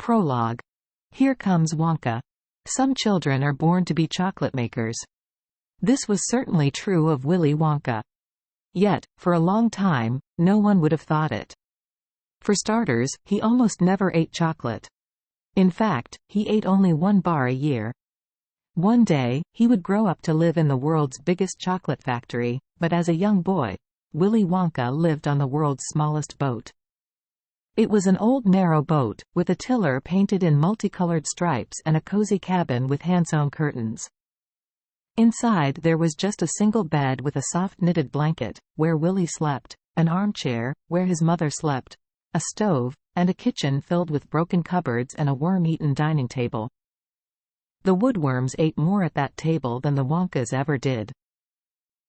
Prologue. Here comes Wonka. Some children are born to be chocolate makers. This was certainly true of Willy Wonka. Yet, for a long time, no one would have thought it. For starters, he almost never ate chocolate. In fact, he ate only one bar a year. One day, he would grow up to live in the world's biggest chocolate factory, but as a young boy, Willy Wonka lived on the world's smallest boat. It was an old narrow boat, with a tiller painted in multicolored stripes and a cozy cabin with hand-sewn curtains. Inside there was just a single bed with a soft knitted blanket, where Willy slept, an armchair, where his mother slept, a stove, and a kitchen filled with broken cupboards and a worm-eaten dining table. The woodworms ate more at that table than the Wonkas ever did.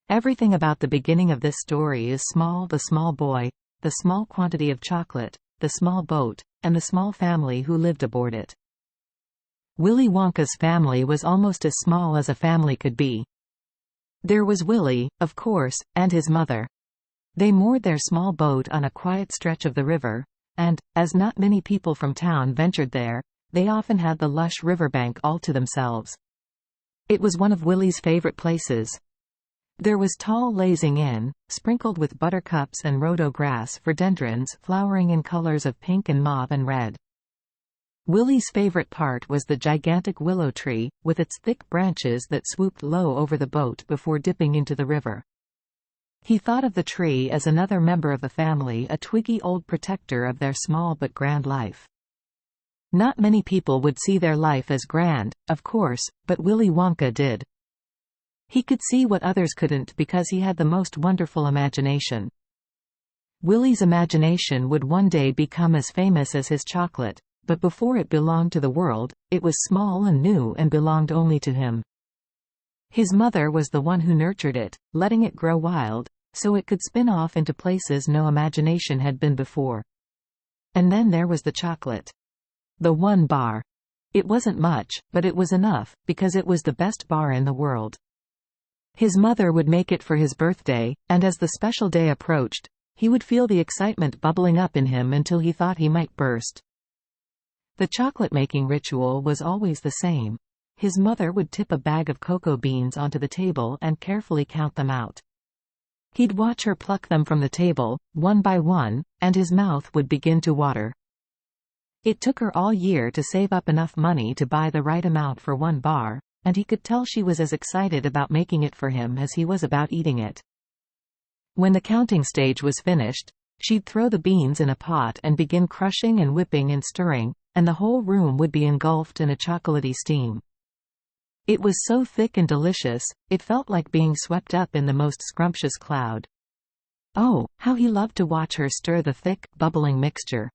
Everything about the beginning of this story is small: the small boy, the small quantity of chocolate, the small boat, and the small family who lived aboard it. Willy Wonka's family was almost as small as a family could be. There was Willy, of course, and his mother. They moored their small boat on a quiet stretch of the river, and, as not many people from town ventured there, they often had the lush riverbank all to themselves. It was one of Willy's favorite places. There was tall lazing inn, sprinkled with buttercups and rhodo grass philodendrons flowering in colors of pink and mauve and red. Willy's favorite part was the gigantic willow tree, with its thick branches that swooped low over the boat before dipping into the river. He thought of the tree as another member of the family, a twiggy old protector of their small but grand life. Not many people would see their life as grand, of course, but Willy Wonka did. He could see what others couldn't because he had the most wonderful imagination. Willy's imagination would one day become as famous as his chocolate, but before it belonged to the world, it was small and new and belonged only to him. His mother was the one who nurtured it, letting it grow wild, so it could spin off into places no imagination had been before. And then there was the chocolate. The one bar. It wasn't much, but it was enough, because it was the best bar in the world. His mother would make it for his birthday, and as the special day approached, he would feel the excitement bubbling up in him until he thought he might burst. The chocolate-making ritual was always the same. His mother would tip a bag of cocoa beans onto the table and carefully count them out. He'd watch her pluck them from the table, one by one, and his mouth would begin to water. It took her all year to save up enough money to buy the right amount for one bar, and he could tell she was as excited about making it for him as he was about eating it. When the counting stage was finished, she'd throw the beans in a pot and begin crushing and whipping and stirring, and the whole room would be engulfed in a chocolatey steam. It was so thick and delicious, it felt like being swept up in the most scrumptious cloud. Oh, how he loved to watch her stir the thick, bubbling mixture.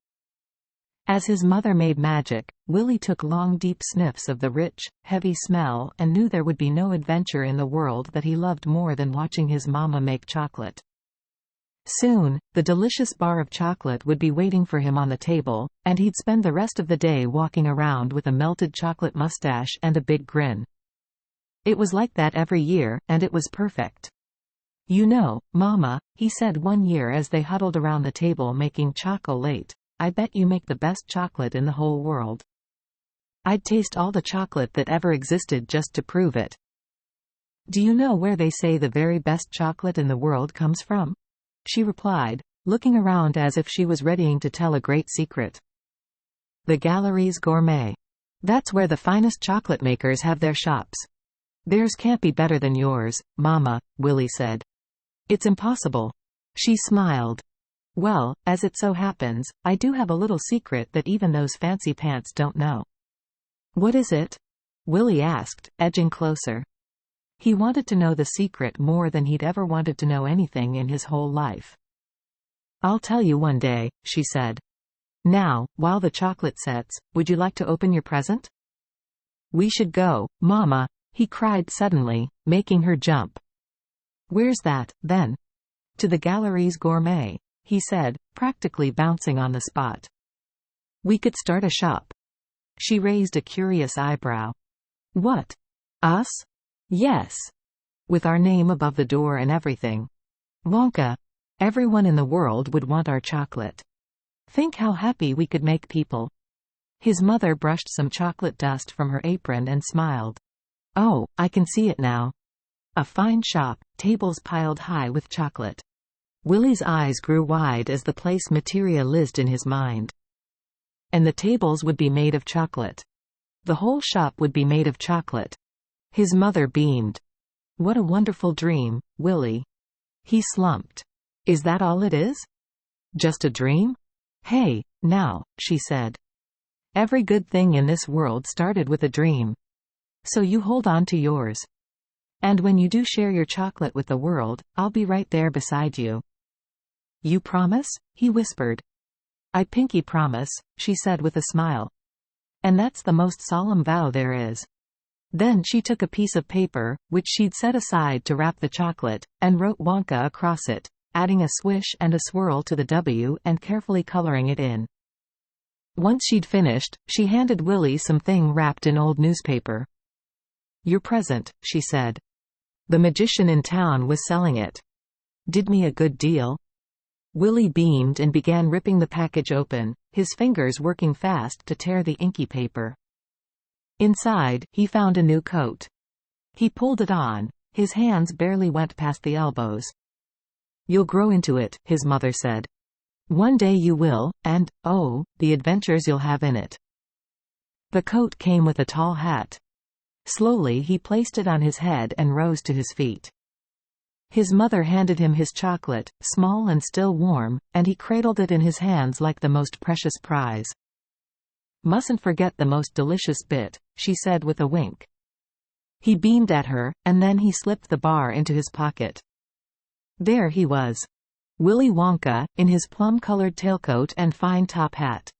As his mother made magic, Willy took long deep sniffs of the rich, heavy smell and knew there would be no adventure in the world that he loved more than watching his mama make chocolate. Soon, the delicious bar of chocolate would be waiting for him on the table, and he'd spend the rest of the day walking around with a melted chocolate mustache and a big grin. It was like that every year, and it was perfect. "You know, Mama," he said one year as they huddled around the table making chocolate, "I bet you make the best chocolate in the whole world. I'd taste all the chocolate that ever existed just to prove it." "Do you know where they say the very best chocolate in the world comes from?" she replied, looking around as if she was readying to tell a great secret. "The Galleries Gourmet. That's where the finest chocolate makers have their shops. Theirs can't be better than yours, Mama," Willy said. "It's impossible." She smiled. "Well, as it so happens, I do have a little secret that even those fancy pants don't know." "What is it?" Willy asked, edging closer. He wanted to know the secret more than he'd ever wanted to know anything in his whole life. "I'll tell you one day," she said. "Now, while the chocolate sets, would you like to open your present?" "We should go, Mama," he cried suddenly, making her jump. "Where's that, then?" "To the Galleries Gourmet," he said, practically bouncing on the spot. "We could start a shop." She raised a curious eyebrow. "What? Us?" "Yes. With our name above the door and everything. Wonka. Everyone in the world would want our chocolate. Think how happy we could make people." His mother brushed some chocolate dust from her apron and smiled. "Oh, I can see it now. A fine shop, tables piled high with chocolate." Willy's eyes grew wide as the place materialized in his mind. And the tables would be made of chocolate. The whole shop would be made of chocolate. His mother beamed. "What a wonderful dream, Willy." He slumped. "Is that all it is? Just a dream?" "Hey, now," she said. "Every good thing in this world started with a dream. So you hold on to yours. And when you do share your chocolate with the world, I'll be right there beside you." "You promise?" he whispered. "I pinky promise," she said with a smile. "And that's the most solemn vow there is." Then she took a piece of paper, which she'd set aside to wrap the chocolate, and wrote Wonka across it, adding a swish and a swirl to the W and carefully coloring it in. Once she'd finished, she handed Willy something wrapped in old newspaper. "Your present," she said. "The magician in town was selling it. Did me a good deal." Willy beamed and began ripping the package open, his fingers working fast to tear the inky paper. Inside, he found a new coat. He pulled it on. His hands barely went past the elbows. "You'll grow into it," his mother said. "One day you will, and, oh, the adventures you'll have in it." The coat came with a tall hat. Slowly he placed it on his head and rose to his feet. His mother handed him his chocolate, small and still warm, and he cradled it in his hands like the most precious prize. "Mustn't forget the most delicious bit," she said with a wink. He beamed at her, and then he slipped the bar into his pocket. There he was. Willy Wonka, in his plum-colored tailcoat and fine top hat.